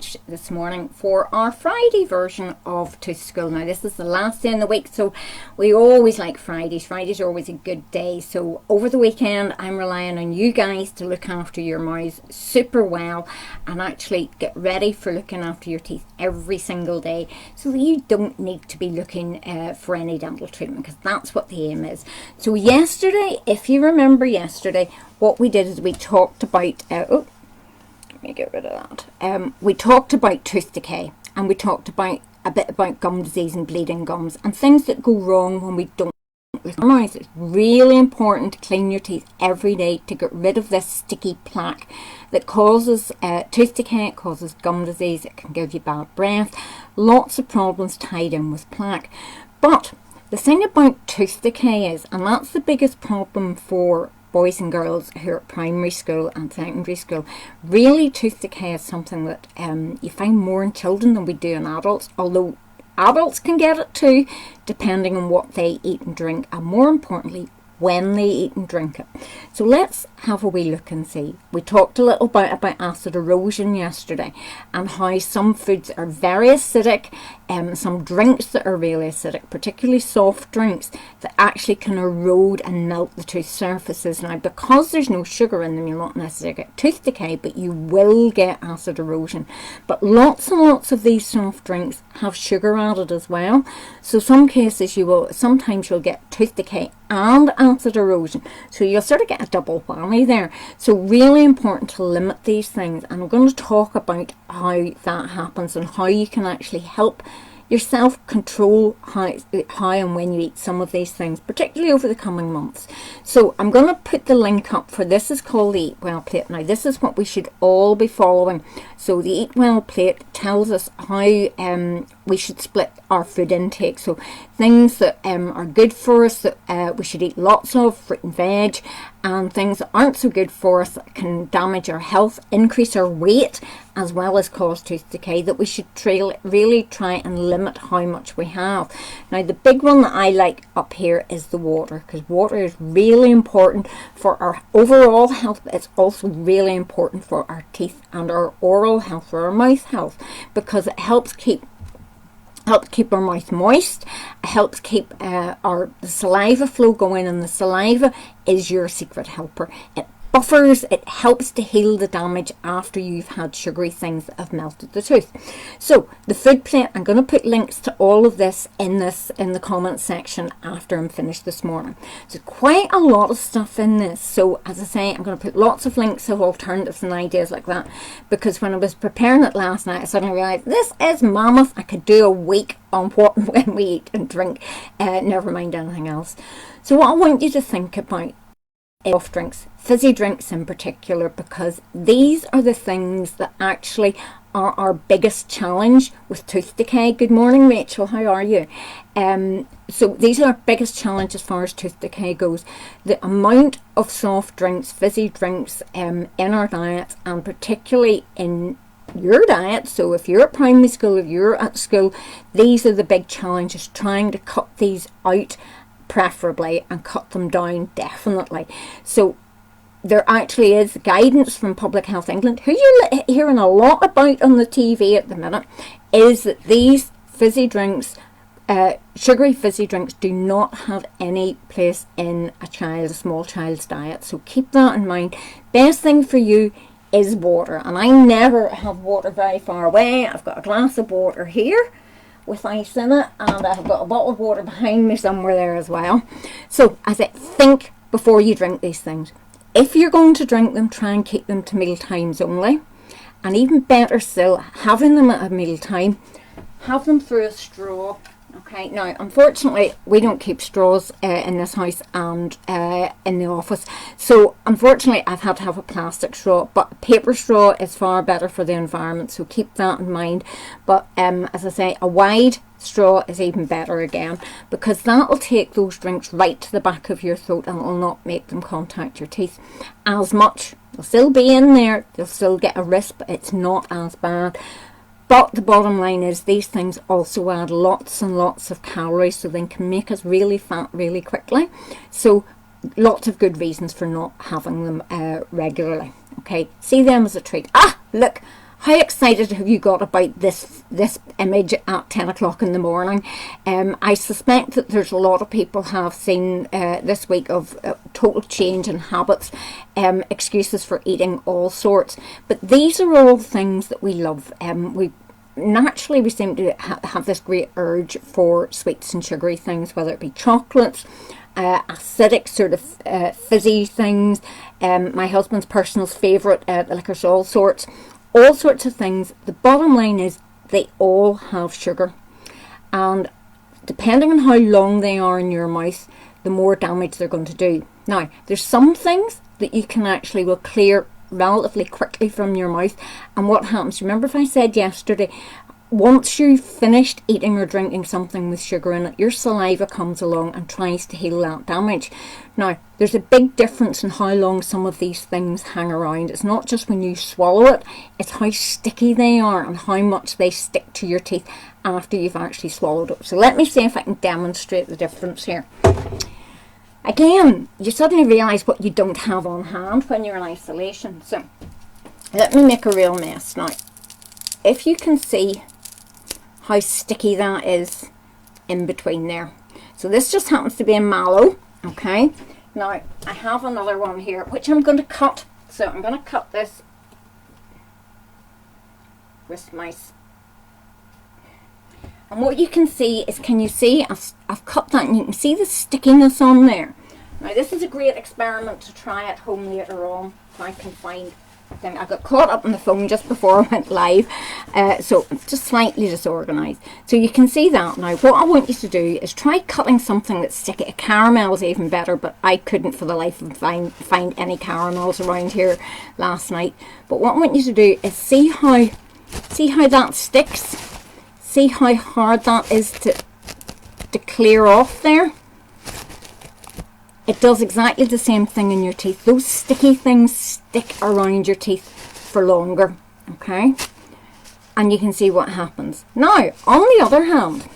finished this morning for our Friday version of Tooth School. Now this is the last day in the week, so we always like Fridays. Fridays are always a good day. So over the weekend I'm relying on you guys to look after your mouths super well and actually get ready for looking after your teeth every single day, so that you don't need to be looking for any dental treatment, because that's what the aim is. So yesterday, if you remember yesterday, what we did is we talked about let me get rid of that. We talked about tooth decay, and we talked about a bit about gum disease and bleeding gums and things that go wrong when we don't look at our mouths. It's really important to clean your teeth every day to get rid of this sticky plaque that causes tooth decay. It causes gum disease. It can give you bad breath. Lots of problems tied in with plaque. But the thing about tooth decay is, and that's the biggest problem for boys and girls who are at primary school and secondary school, really tooth decay is something that you find more in children than we do in adults, although adults can get it too, depending on what they eat and drink, and more importantly, when they eat and drink it. So let's have a wee look and see. We talked a little bit about acid erosion yesterday and how some foods are very acidic, some drinks that are really acidic, particularly soft drinks, that actually can erode and melt the tooth surfaces. Now, because there's no sugar in them, you'll not necessarily get tooth decay, but you will get acid erosion. But lots and lots of these soft drinks have sugar added as well. So sometimes you'll get tooth decay and acid erosion, so you'll sort of get a double whammy there. So really important to limit these things, and I'm going to talk about how that happens and how you can actually help yourself control how and when you eat some of these things, particularly over the coming months. So I'm going to put the link up for this. Is called the Eat Well plate. Now this is what we should all be following. So the Eat Well plate tells us how we should split our food intake. So things that are good for us, that we should eat lots of, fruit and veg, and things that aren't so good for us, that can damage our health, increase our weight, as well as cause tooth decay, that we should really try and limit how much we have. Now the big one that I like up here is the water, because water is really important for our overall health, but it's also really important for our teeth and our oral health, for our mouth health, because it helps keep our mouth moist. It helps keep the saliva flow going, and the saliva is your secret helper. It buffers, it helps to heal the damage after you've had sugary things that have melted the tooth. So the food plate, I'm going to put links to all of this in the comments section after I'm finished this morning. So quite a lot of stuff in this. So as I say, I'm going to put lots of links of alternatives and ideas like that, because when I was preparing it last night, I suddenly realized this is mammoth. I could do a week on what and when we eat and drink, never mind anything else. So what I want you to think about soft drinks, fizzy drinks in particular, because these are the things that actually are our biggest challenge with tooth decay. Good morning, Rachel, how are you? So these are our biggest challenge as far as tooth decay goes. The amount of soft drinks, fizzy drinks in our diet, and particularly in your diet. So if you're at primary school, if you're at school, these are the big challenges, trying to cut these out preferably and cut them down definitely. So there actually is guidance from Public Health England, who you're hearing a lot about on the TV at the minute, is that these fizzy drinks, sugary fizzy drinks, do not have any place in a small child's diet. So keep that in mind. Best thing for you is water, and I never have water very far away. I've got a glass of water here with ice in it, and I've got a bottle of water behind me somewhere there as well. So as I think before you drink these things, if you're going to drink them, try and keep them to meal times only, and even better still, having them at a meal time, have them through a straw. Okay, now unfortunately we don't keep straws in this house and in the office, so unfortunately I've had to have a plastic straw, but a paper straw is far better for the environment, so keep that in mind. But as I say, a wide straw is even better again, because that will take those drinks right to the back of your throat and it will not make them contact your teeth as much. They'll still be in there, they'll still get a risk, but it's not as bad. But the bottom line is these things also add lots and lots of calories, so they can make us really fat really quickly. So lots of good reasons for not having them regularly. Okay, see them as a treat. Ah, look, How excited have you got about this image at 10 o'clock in the morning? I suspect that there's a lot of people have seen this week of total change in habits, excuses for eating all sorts. But these are all things that we love. Naturally we seem to have this great urge for sweets and sugary things, whether it be chocolates, acidic sort of fizzy things, my husband's personal favourite, liquors, all sorts of things. The bottom line is they all have sugar, and depending on how long they are in your mouth, the more damage they're going to do. Now, there's some things that you can actually will clear relatively quickly from your mouth, and what happens, remember if I said yesterday, once you've finished eating or drinking something with sugar in it, your saliva comes along and tries to heal that damage. Now, there's a big difference in how long some of these things hang around. It's not just when you swallow it, it's how sticky they are and how much they stick to your teeth after you've actually swallowed it. So let me see if I can demonstrate the difference here. Again, you suddenly realise what you don't have on hand when you're in isolation. So let me make a real mess now. If you can see how sticky that is in between there. So this just happens to be a mallow, okay? Now, I have another one here, which I'm going to cut. So I'm going to cut this with my... And what you can see is, can you see, I've cut that and you can see the stickiness on there. Now, this is a great experiment to try at home later on, if I can find... I got caught up on the phone just before I went live, so it's just slightly disorganised. So you can see that. Now what I want you to do is try cutting something that's sticky. A caramel is even better, but I couldn't for the life of me find any caramels around here last night. But what I want you to do is see how that sticks. See how hard that is to clear off there. It does exactly the same thing in your teeth. Those sticky things stick around your teeth for longer, okay? And you can see what happens. Now, on the other hand,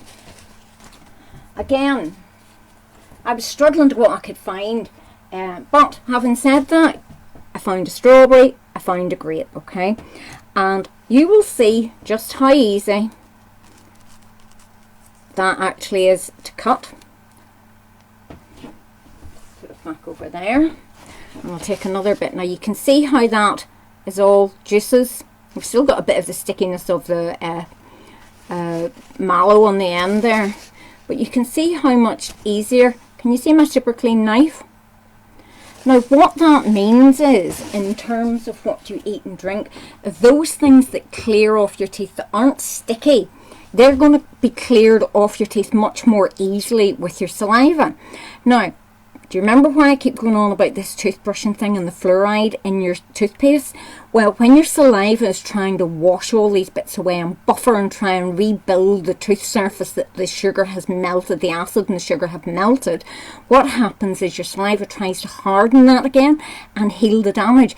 again, I was struggling to what I could find, but having said that, I found a strawberry, I found a grape, okay? And you will see just how easy that actually is to cut. Back over there, and I'll take another bit. Now you can see how that is all juices. We've still got a bit of the stickiness of the mallow on the end there, but you can see how much easier. Can you see my super clean knife? Now what that means is, in terms of what you eat and drink, those things that clear off your teeth that aren't sticky, they're going to be cleared off your teeth much more easily with your saliva. Now, do you remember why I keep going on about this toothbrushing thing and the fluoride in your toothpaste? Well, when your saliva is trying to wash all these bits away and buffer and try and rebuild the tooth surface that the sugar has melted, the acid and the sugar have melted, what happens is your saliva tries to harden that again and heal the damage.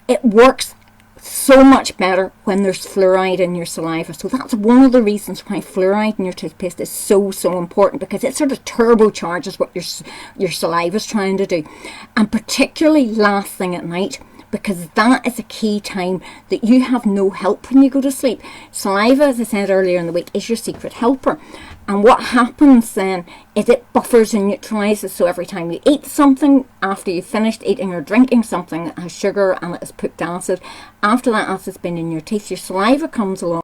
It works so much better when there's fluoride in your saliva. So that's one of the reasons why fluoride in your toothpaste is so important, because it sort of turbocharges what your saliva is trying to do. And particularly last thing at night, because that is a key time that you have no help when you go to sleep. Saliva, as I said earlier in the week, is your secret helper. And what happens then is it buffers and neutralizes. So every time you eat something, after you've finished eating or drinking something that has sugar and it has pooped acid, after that acid's been in your teeth, your saliva comes along.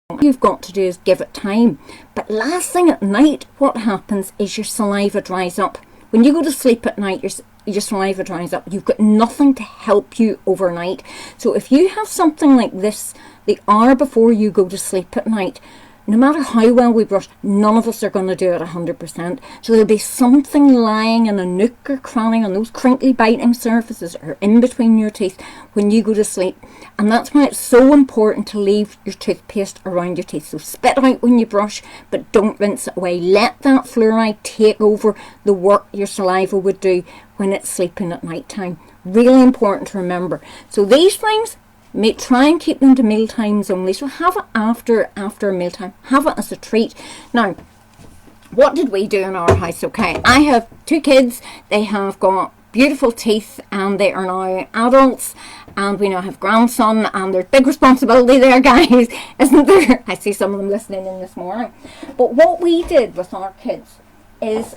What you've got to do is give it time. But last thing at night, what happens is your saliva dries up. When you go to sleep at night, your saliva dries up. You've got nothing to help you overnight. So if you have something like this the hour before you go to sleep at night, no matter how well we brush, none of us are going to do it 100%. So there'll be something lying in a nook or cranny on those crinkly biting surfaces or in between your teeth when you go to sleep. And that's why it's so important to leave your toothpaste around your teeth. So spit out when you brush, but don't rinse it away. Let that fluoride take over the work your saliva would do when it's sleeping at night time. Really important to remember. So these things, try and keep them to meal times only. So have it after mealtime. Have it as a treat. Now, what did we do in our house? Okay, I have 2 kids. They have got beautiful teeth and they are now adults, and we now have grandson, and there's big responsibility there, guys, isn't there? I see some of them listening in this morning. But what we did with our kids is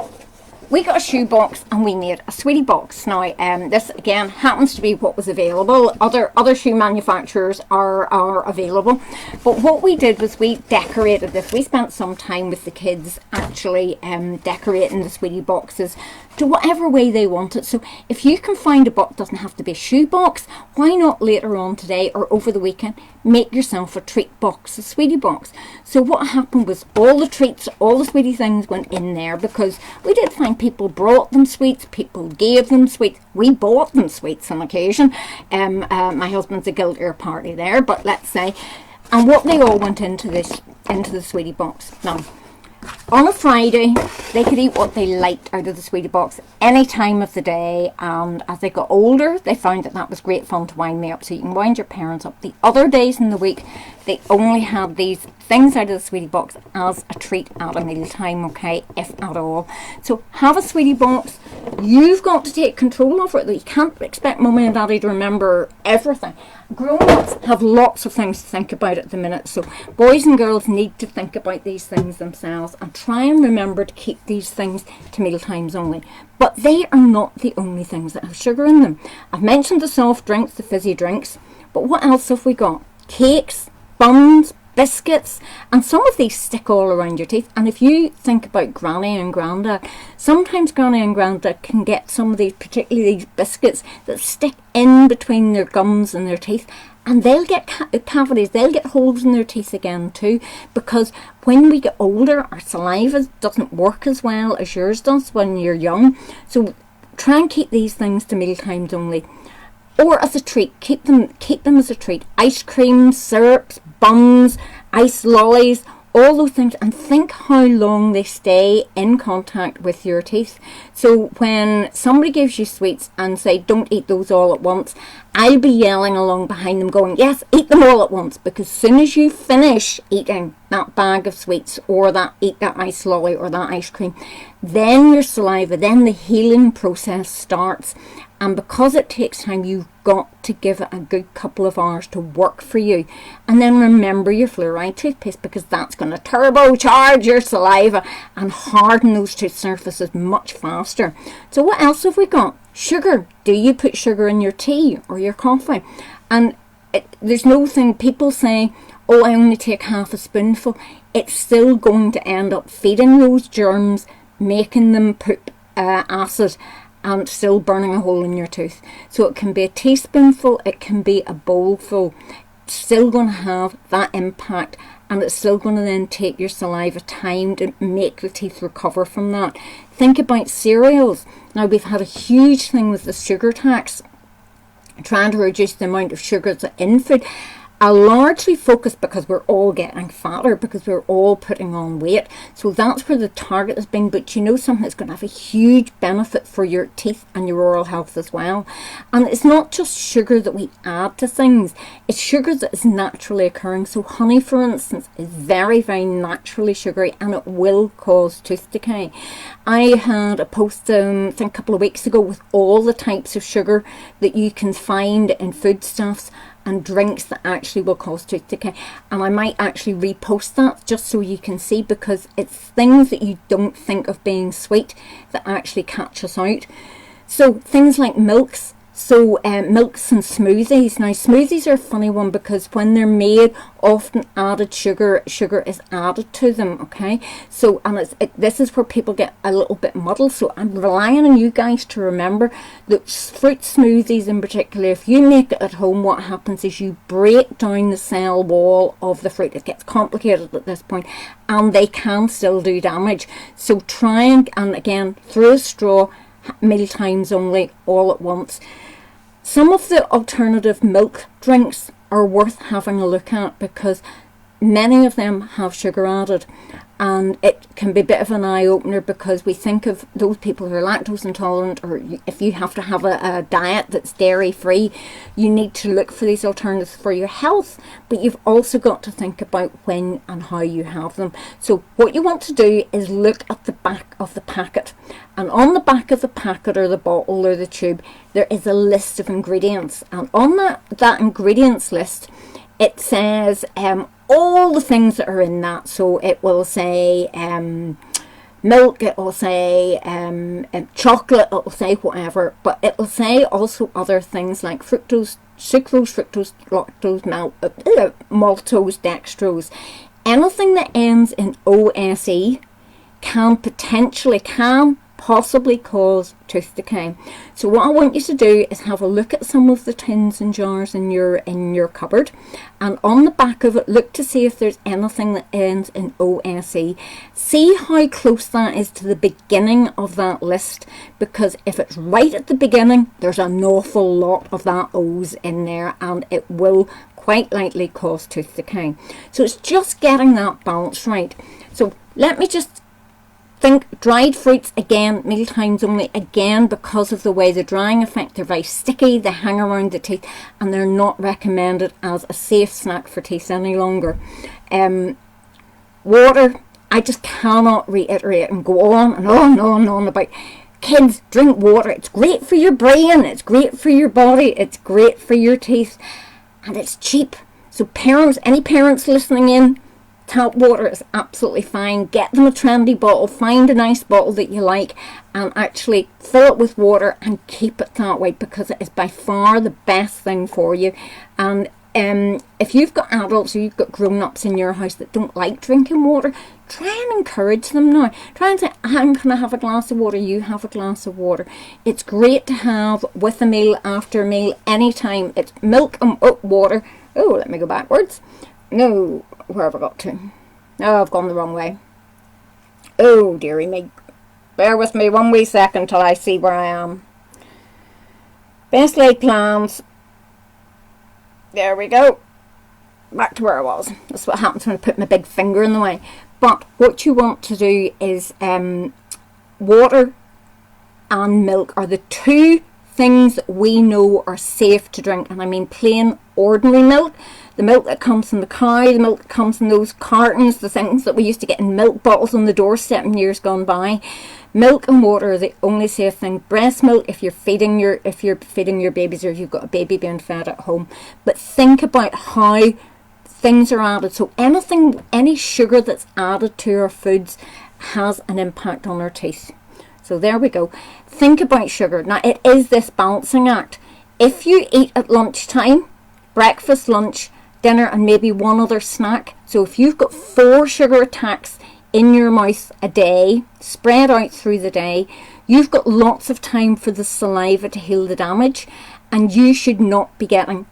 we got a shoe box and we made a sweetie box. Now, this again happens to be what was available. Other shoe manufacturers are available. But what we did was we decorated this. We spent some time with the kids actually decorating the sweetie boxes to whatever way they want it. So if you can find a box, doesn't have to be a shoe box, why not later on today or over the weekend make yourself a treat box, a sweetie box. So what happened was all the treats, all the sweetie things went in there, because we did find people brought them sweets, people gave them sweets, we bought them sweets on occasion. My husband's a guiltier party there, but let's say, and what they all went into the sweetie box. Now, on a Friday, they could eat what they liked out of the sweetie box any time of the day, and as they got older, they found that was great fun to wind me up, so you can wind your parents up. The other days in the week, they only had these things out of the sweetie box as a treat at a meal time, okay, if at all. So have a sweetie box. You've got to take control over it. You can't expect mummy and daddy to remember everything. Grown-ups have lots of things to think about at the minute, so boys and girls need to think about these things themselves and try and remember to keep these things to meal times only. But they are not the only things that have sugar in them. I've mentioned the soft drinks, the fizzy drinks, but what else have we got? Cakes, buns, biscuits, and some of these stick all around your teeth. And if you think about Granny and Grandad, sometimes Granny and Grandad can get some of these, particularly these biscuits, that stick in between their gums and their teeth, and they'll get cavities, they'll get holes in their teeth again too, because when we get older, our saliva doesn't work as well as yours does when you're young. So try and keep these things to meal times only, or as a treat. Keep them as a treat. Ice cream, syrups, buns, ice lollies, all those things, and think how long they stay in contact with your teeth. So when somebody gives you sweets and say don't eat those all at once, I'll be yelling along behind them going, yes, eat them all at once, because as soon as you finish eating that bag of sweets or eat that ice lolly or that ice cream, then your saliva, then the healing process starts. And because it takes time, you've got to give it a good couple of hours to work for you. And then remember your fluoride toothpaste, because that's going to turbocharge your saliva and harden those tooth surfaces much faster. So what else have we got? Sugar. Do you put sugar in your tea or your coffee? And there's no thing, people say, oh, I only take half a spoonful. It's still going to end up feeding those germs, making them poop acid, and still burning a hole in your tooth. So it can be a teaspoonful, it can be a bowlful. It's still going to have that impact, and it's still going to then take your saliva time to make the teeth recover from that. Think about cereals. Now, we've had a huge thing with the sugar tax, trying to reduce the amount of sugar that's in food. are largely focused because we're all getting fatter, because we're all putting on weight. So that's where the target has been. But you know, something that's going to have a huge benefit for your teeth and your oral health as well. And it's not just sugar that we add to things, it's sugar that is naturally occurring. So honey, for instance, is very, very naturally sugary, and it will cause tooth decay. I had a post I think a couple of weeks ago with all the types of sugar that you can find in foodstuffs and drinks that actually will cause tooth decay, and I might actually repost that just so you can see, because it's things that you don't think of being sweet that actually catch us out. So things like milks, milks and smoothies. Now smoothies are a funny one because when they're made, often added sugar is added to them, okay? So, and this is where people get a little bit muddled. So I'm relying on you guys to remember that fruit smoothies in particular, if you make it at home, what happens is you break down the cell wall of the fruit. It gets complicated at this point, and they can still do damage. So try and again, through a straw, meal times only, all at once. Some of the alternative milk drinks are worth having a look at, because many of them have sugar added, and it can be a bit of an eye-opener, because we think of those people who are lactose intolerant, or if you have to have a diet that's dairy-free, you need to look for these alternatives for your health, but you've also got to think about when and how you have them. So what you want to do is look at the back of the packet, and on the back of the packet or the bottle or the tube, there is a list of ingredients, and on that ingredients list, it says all the things that are in that. So it will say milk, it will say chocolate, it will say whatever, but it will say also other things like fructose, sucrose, fructose, lactose, maltose, dextrose. Anything that ends in OSE can possibly cause tooth decay. So what I want you to do is have a look at some of the tins and jars in your cupboard, and on the back of it, look to see if there's anything that ends in OSE. See how close that is to the beginning of that list, because if it's right at the beginning, there's an awful lot of that O's in there, and it will quite likely cause tooth decay. So it's just getting that balance right. So let me just think. Dried fruits, again, meal times only, again, because of the way the drying effect, they're very sticky, they hang around the teeth, and they're not recommended as a safe snack for teeth any longer. Water, I just cannot reiterate and go on and on and on and on about kids, drink water. It's great for your brain, it's great for your body, it's great for your teeth, and it's cheap. So parents, any parents listening in, tap water is absolutely fine. Get them a trendy bottle, find a nice bottle that you like, and actually fill it with water and keep it that way, because it is by far the best thing for you. And if you've got adults or you've got grown-ups in your house that don't like drinking water, try and encourage them now. Try and say, I'm going to have a glass of water, you have a glass of water. It's great to have with a meal, after a meal, anytime. It's milk and water. Oh, let me go backwards. No, where have I got to? Oh, I've gone the wrong way. Oh, dearie me. Bear with me 1 wee second till I see where I am. Best laid plans. There we go. Back to where I was. That's what happens when I put my big finger in the way. But what you want to do is water and milk are the two things that we know are safe to drink. And I mean plain, ordinary milk. The milk that comes from the cow, the milk that comes in those cartons, the things that we used to get in milk bottles on the doorstep in years gone by. Milk and water are the only safe thing. Breast milk if you're feeding your babies, or if you've got a baby being fed at home. But think about how things are added. So any sugar that's added to our foods has an impact on our teeth. So there we go. Think about sugar. Now it is this balancing act. If you eat at lunchtime, breakfast, lunch, dinner, and maybe one other snack. So if you've got 4 sugar attacks in your mouth a day, spread out through the day, you've got lots of time for the saliva to heal the damage, and you should not be getting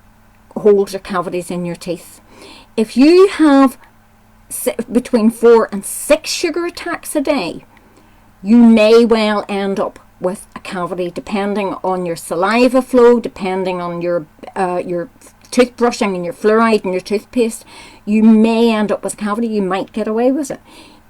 holes or cavities in your teeth. If you have between 4 and 6 sugar attacks a day, you may well end up with a cavity, depending on your saliva flow, depending on your toothbrushing and your fluoride and your toothpaste. You may end up with a cavity. You might get away with it.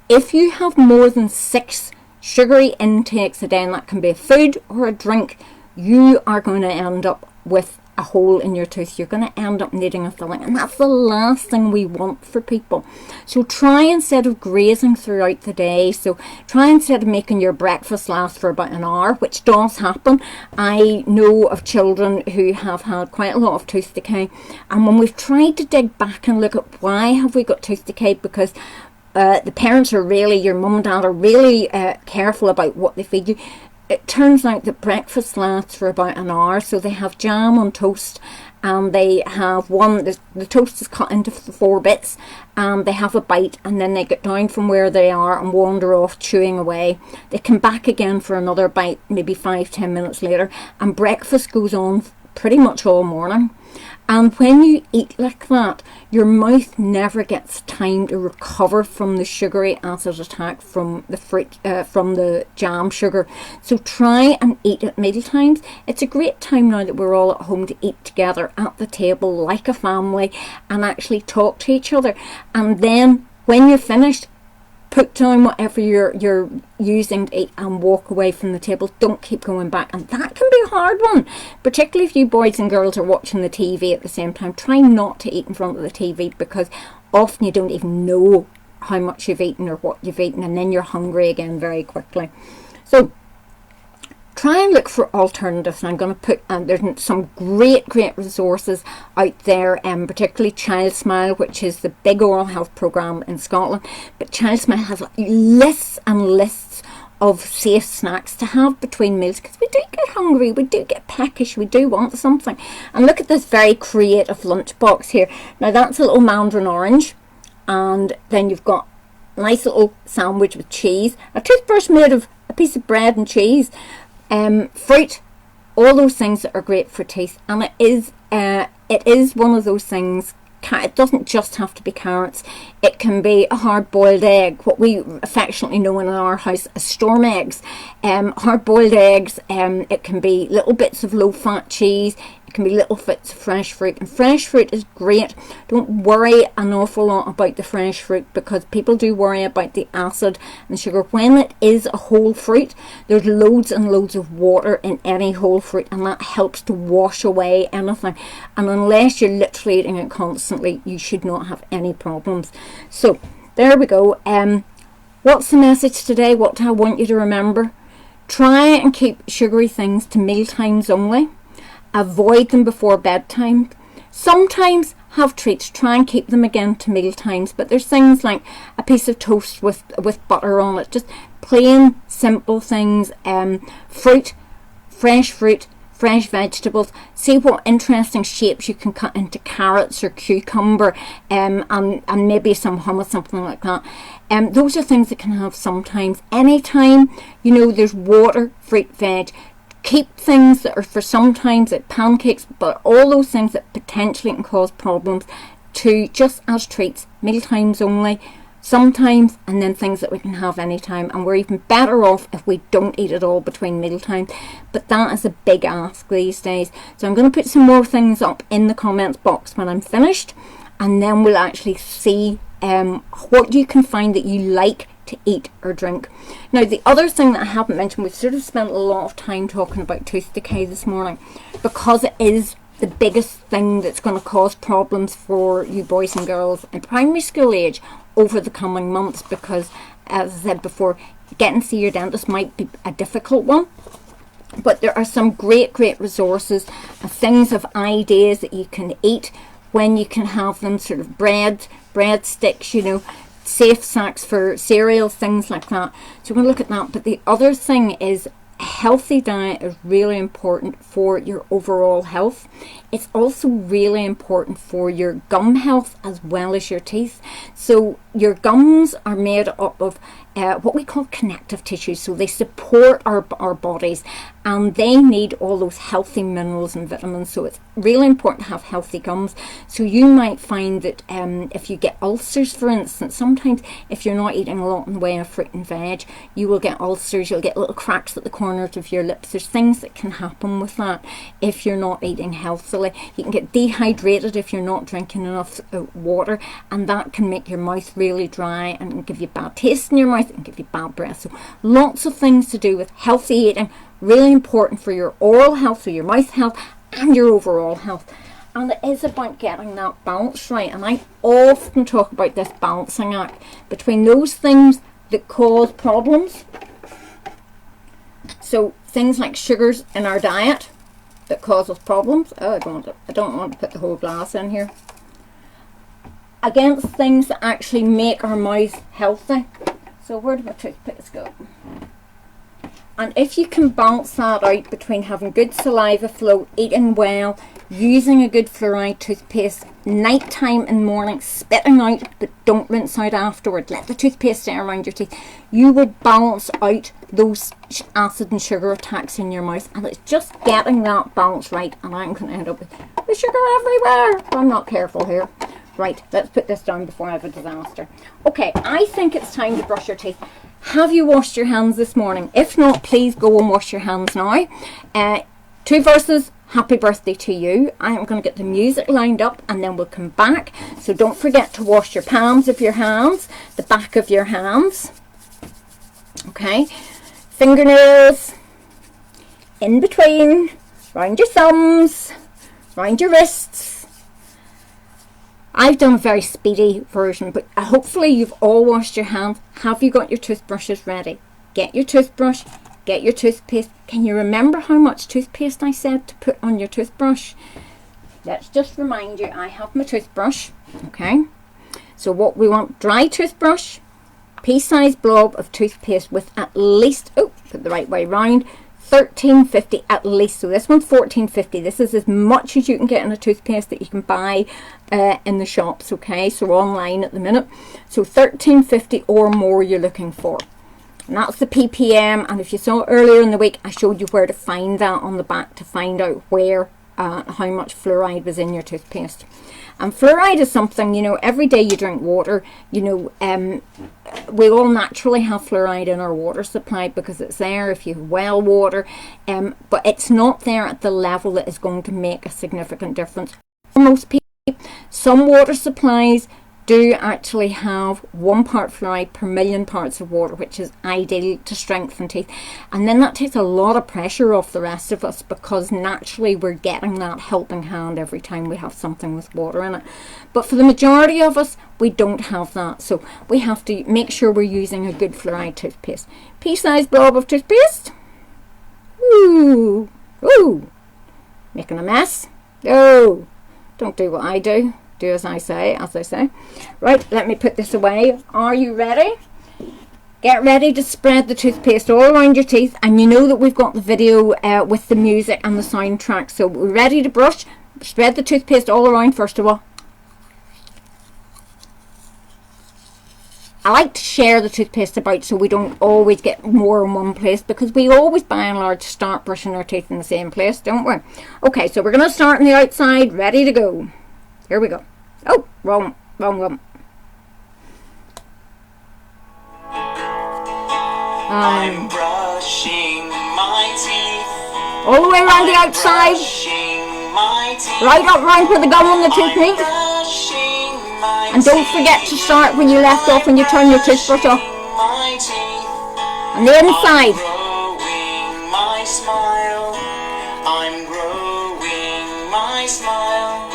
If you have more than 6 sugary intakes a day, and that can be a food or a drink, you are going to end up with a hole in your tooth. You're going to end up needing a filling, and that's the last thing we want for people. So try, instead of grazing throughout the day, so try, instead of making your breakfast last for about an hour, which does happen. I know of children who have had quite a lot of tooth decay, and when we've tried to dig back and look at why have we got tooth decay, because the parents are really, your mum and dad are really careful about what they feed you. It turns out that breakfast lasts for about an hour, so they have jam on toast, and they have the toast is cut into 4 bits, and they have a bite, and then they get down from where they are and wander off chewing away. They come back again for another bite, maybe 5-10 minutes later, and breakfast goes on pretty much all morning. And when you eat like that, your mouth never gets time to recover from the sugary acid attack from the fruit, from the jam sugar. So try and eat at meal times. It's a great time now that we're all at home to eat together at the table like a family and actually talk to each other. And then when you're finished, put down whatever you're using to eat and walk away from the table. Don't keep going back. And that can be a hard one, particularly if you boys and girls are watching the TV at the same time. Try not to eat in front of the TV, because often you don't even know how much you've eaten or what you've eaten, and then you're hungry again very quickly. So try and look for alternatives. And I'm going to put, there's some great resources out there, particularly Child Smile, which is the big oral health programme in Scotland. But Child Smile has lists and lists of safe snacks to have between meals, because we do get hungry, we do get peckish, we do want something. And look at this very creative lunchbox here. Now that's a little mandarin orange, and then you've got a nice little sandwich with cheese, a toothbrush made of a piece of bread and cheese, fruit, all those things that are great for teeth. And it is one of those things. It doesn't just have to be carrots. It can be a hard-boiled egg, what we affectionately know in our house as storm eggs. Hard-boiled eggs. It can be little bits of low-fat cheese. It can be little bits of fresh fruit. And fresh fruit is great. Don't worry an awful lot about the fresh fruit, because people do worry about the acid and sugar. When it is a whole fruit, there's loads and loads of water in any whole fruit, and that helps to wash away anything. And unless you're literally eating it constantly, you should not have any problems. So there we go. What's the message today? What do I want you to remember? Try and keep sugary things to meal times only. Avoid them before bedtime. Sometimes have treats. Try and keep them again to meal times. But there's things like a piece of toast with butter on it. Just plain, simple things. Fruit, fresh vegetables. See what interesting shapes you can cut into carrots or cucumber, and maybe some hummus, something like that. Those are things that can have sometimes. Anytime, there's water, fruit, veg. Keep things that are for sometimes, like pancakes, but all those things that potentially can cause problems, to just as treats, meal times only, sometimes, and then things that we can have anytime. And we're even better off if we don't eat at all between meal times. But that is a big ask these days. So I'm going to put some more things up in the comments box when I'm finished, and then we'll actually see what you can find that you like to eat or drink. Now, the other thing that I haven't mentioned, we've sort of spent a lot of time talking about tooth decay this morning, because it is the biggest thing that's going to cause problems for you boys and girls in primary school age over the coming months, because, as I said before, getting to see your dentist might be a difficult one. But there are some great resources, things of ideas that you can eat when you can have them, sort of bread sticks, safe snacks for cereal, things like that. So we're going to look at that. But the other thing is, a healthy diet is really important for your overall health. It's also really important for your gum health as well as your teeth. So your gums are made up of what we call connective tissue. So they support our bodies, and they need all those healthy minerals and vitamins. So it's really important to have healthy gums. So you might find that if you get ulcers, for instance, sometimes if you're not eating a lot in the way of fruit and veg, you will get ulcers. You'll get little cracks at the corners of your lips. There's things that can happen with that if you're not eating healthily. You can get dehydrated if you're not drinking enough water, and that can make your mouth really dry and give you bad taste in your mouth and give you bad breath. So lots of things to do with healthy eating, really important for your oral health, so your mouth health and your overall health. And it is about getting that balance right. And I often talk about this balancing act between those things that cause problems. So things like sugars in our diet that cause us problems. Oh, I don't want to put the whole glass in here. Against things that actually make our mouth healthy. So where do my toothpicks go? And if you can balance that out between having good saliva flow, eating well, using a good fluoride toothpaste, night time and morning, spitting out, but don't rinse out afterward. Let the toothpaste stay around your teeth. You will balance out those acid and sugar attacks in your mouth, and it's just getting that balance right. And I'm going to end up with sugar everywhere. I'm not careful here. Right, let's put this down before I have a disaster. Okay, I think it's time to brush your teeth. Have you washed your hands this morning? If not, please go and wash your hands now. 2 verses. Happy birthday to you. I am going to get the music lined up and then we'll come back. So don't forget to wash your palms of your hands, the back of your hands. Okay, fingernails, in between, round your thumbs, round your wrists. I've done a very speedy version, but hopefully you've all washed your hands. Have you got your toothbrushes ready? Get your toothbrush, get your toothpaste. Can you remember how much toothpaste I said to put on your toothbrush? Let's just remind you, I have my toothbrush, okay? So what we want, dry toothbrush, pea-sized blob of toothpaste with at least, oh, put the right way round, 1350 at least. So this one's 1450. This is as much as you can get in a toothpaste that you can buy in the shops, okay? So online at the minute. So 1350 or more you're looking for. And that's the ppm, and if you saw earlier in the week, I showed you where to find that on the back to find out where how much fluoride was in your toothpaste. And fluoride is something, you know, every day you drink water, you know, we all naturally have fluoride in our water supply because it's there if you have well water, but it's not there at the level that is going to make a significant difference. For most people, some water supplies do actually have 1 part fluoride per million parts of water, which is ideal to strengthen teeth. And then that takes a lot of pressure off the rest of us because naturally we're getting that helping hand every time we have something with water in it. But for the majority of us, we don't have that. So we have to make sure we're using a good fluoride toothpaste. Pea-sized blob of toothpaste. Ooh, ooh, making a mess. Oh, don't do what I do. Do as I say, as I say. Right, let me put this away. Are you ready? Get ready to spread the toothpaste all around your teeth. And you know that we've got the video with the music and the soundtrack. So we're ready to brush. Spread the toothpaste all around first of all. I like to share the toothpaste about so we don't always get more in one place, because we always by and large start brushing our teeth in the same place, don't we? Okay, so we're going to start on the outside. Ready to go. Here we go. Oh, wrong one. I'm brushing my teeth. All the way around the outside. Right up round where the gum on the tooth meets. And don't forget to start when you left off when you turn your toothbrush off. And the inside. I'm growing my smile.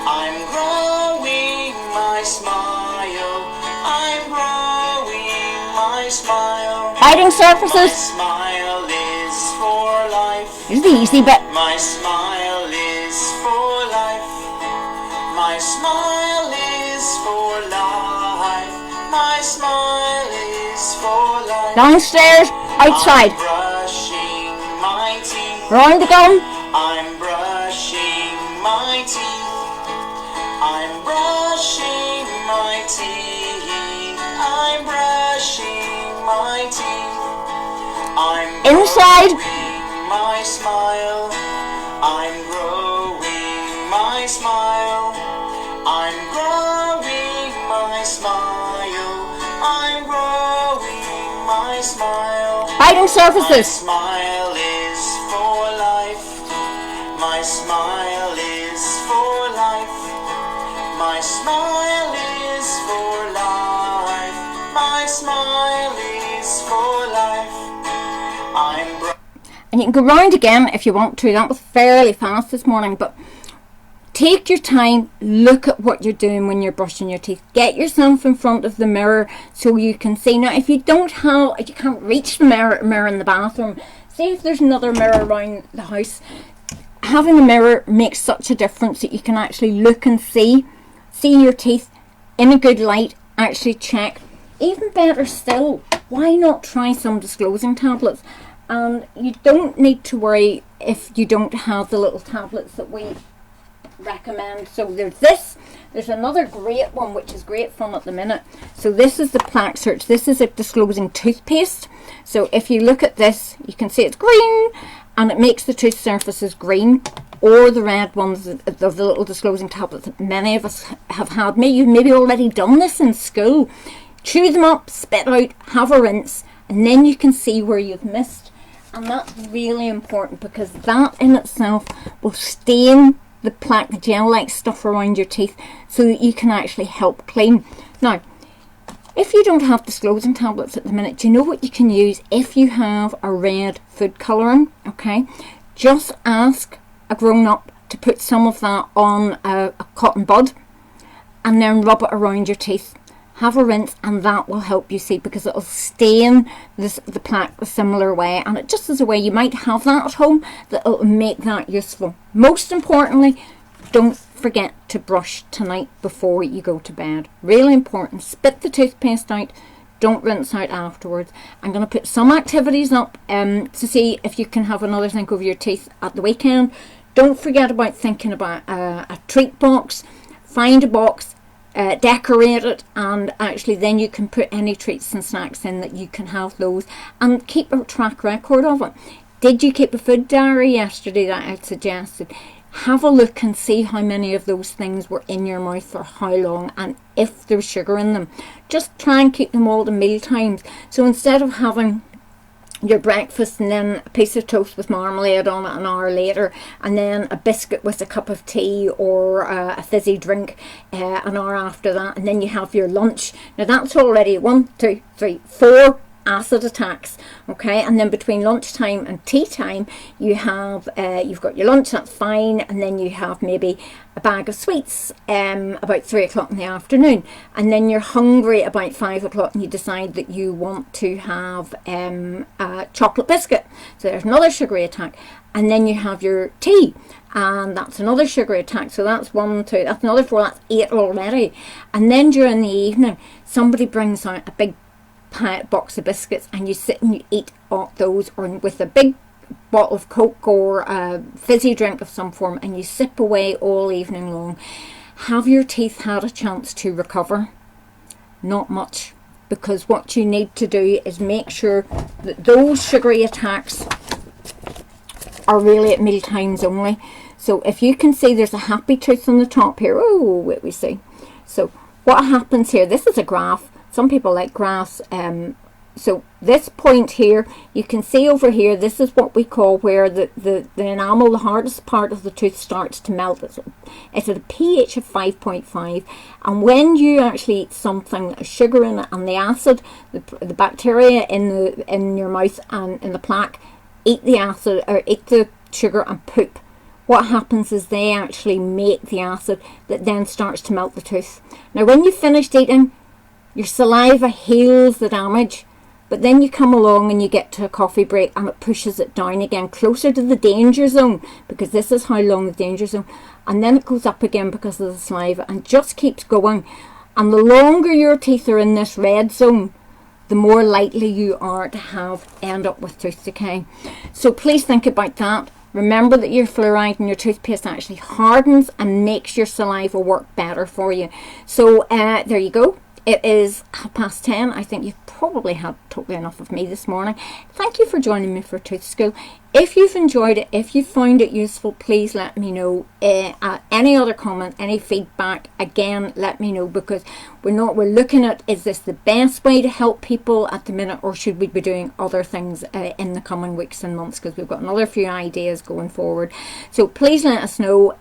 I'm growing my smile. I'm growing my smile. Biting surfaces. My smile is for life. Here's the easy bit. My smile is for life. My smile is for life. My smile is for life. Downstairs, outside. I'm brushing my teeth. Round the gum. I'm brushing my teeth. I'm brushing my teeth. I'm brushing my teeth. I'm Inside. growing my smile. I'm growing my smile. I'm growing my smile. I'm growing my smile. Biting My surfaces. smile is for life. My smile is for life. My smile is for life. My smile is for life. And you can go round again if you want to. That was fairly fast this morning, but take your time, look at what you're doing when you're brushing your teeth. Get yourself in front of the mirror so you can see. Now, if you can't reach the mirror in the bathroom, see if there's another mirror around the house. Having a mirror makes such a difference that you can actually look and see your teeth in a good light, actually check. Even better still, why not try some disclosing tablets? And you don't need to worry if you don't have the little tablets that we recommend. So there's this. There's another great one which is great fun at the minute. So this is the Plaque Search. This is a disclosing toothpaste. So if you look at this, you can see it's green, and it makes the tooth surfaces green. Or the red ones, the little disclosing tablets that many of us have had. You've maybe already done this in school. Chew them up, spit out, have a rinse, and then you can see where you've missed. And that's really important, because that in itself will stain the plaque, the gel-like stuff around your teeth, so that you can actually help clean. Now, if you don't have disclosing tablets at the minute, do you know what you can use if you have a red food colouring? Okay, just ask a grown-up to put some of that on a cotton bud and then rub it around your teeth. Have a rinse, and that will help you see, because it'll stain the plaque a similar way, and it just is a way you might have that at home that will make that useful. Most importantly, don't forget to brush tonight before you go to bed. Really important. Spit the toothpaste out. Don't rinse out afterwards. I'm going to put some activities up to see if you can have another think over your teeth at the weekend. Don't forget about thinking about a treat box. Find a box, decorate it, and actually then you can put any treats and snacks in that you can have those, and keep a track record of it. Did you keep a food diary yesterday that I suggested? Have a look and see how many of those things were in your mouth for how long, and if there's sugar in them. Just try and keep them all to meal times. So instead of having your breakfast and then a piece of toast with marmalade on it an hour later, and then a biscuit with a cup of tea or a fizzy drink an hour after that, and then you have your lunch. Now that's already 1, 2, 3, 4 acid attacks. Okay, and then between lunchtime and tea time you have you've got your lunch, that's fine, and then you have maybe a bag of sweets about 3 o'clock in the afternoon, and then you're hungry about 5 o'clock and you decide that you want to have a chocolate biscuit, so there's another sugary attack. And then you have your tea, and that's another sugary attack. So that's 1, 2, that's another 4, that's 8 already. And then during the evening somebody brings out a big box of biscuits, and you sit and you eat all those, or with a big bottle of Coke or a fizzy drink of some form, and you sip away all evening long. Have your teeth had a chance to recover? Not much, because what you need to do is make sure that those sugary attacks are really at meal times only. So if you can see there's a happy tooth on the top here, oh wait, we see. So what happens here, this is a graph. Some people like graphs. So this point here, you can see over here, this is what we call where the enamel, the hardest part of the tooth, starts to melt. It's at a pH of 5.5, and when you actually eat something that has sugar in it, and the acid, the bacteria in your mouth and in the plaque eat the acid, or eat the sugar and poop, what happens is they actually make the acid that then starts to melt the tooth. Now when you've finished eating, your saliva heals the damage, but then you come along and you get to a coffee break and it pushes it down again closer to the danger zone, because this is how long the danger zone, and then it goes up again because of the saliva, and just keeps going. And the longer your teeth are in this red zone, the more likely you are to end up with tooth decay. So please think about that. Remember that your fluoride in your toothpaste actually hardens and makes your saliva work better for you. So there you go. It is 10:30. I think you've probably had totally enough of me this morning. Thank you for joining me for Tooth School. If you've enjoyed it, if you found it useful, please let me know. Any other comment, any feedback, again, let me know, because we're looking at, is this the best way to help people at the minute, or should we be doing other things in the coming weeks and months, because we've got another few ideas going forward. So please let us know.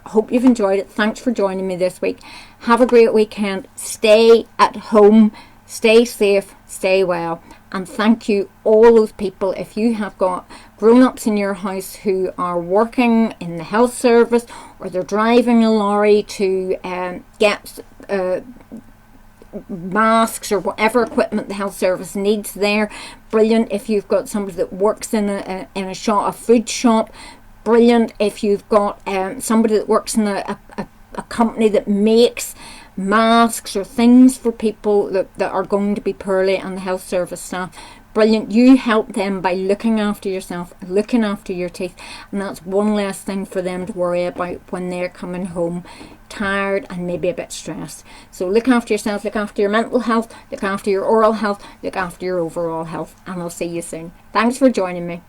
Hope you've enjoyed it. Thanks for joining me this week. Have a great weekend. Stay at home, stay safe, stay well, and thank you all those people. If you have got grown-ups in your house who are working in the health service, or they're driving a lorry to get masks or whatever equipment the health service needs there, brilliant. If you've got somebody that works in a food shop, brilliant. If you've got somebody that works in a company that makes masks or things for people that are going to be poorly, and the health service staff, brilliant. You help them by looking after yourself, looking after your teeth, and that's one less thing for them to worry about when they're coming home tired and maybe a bit stressed. So look after yourself, look after your mental health, look after your oral health, look after your overall health, and I'll see you soon. Thanks for joining me.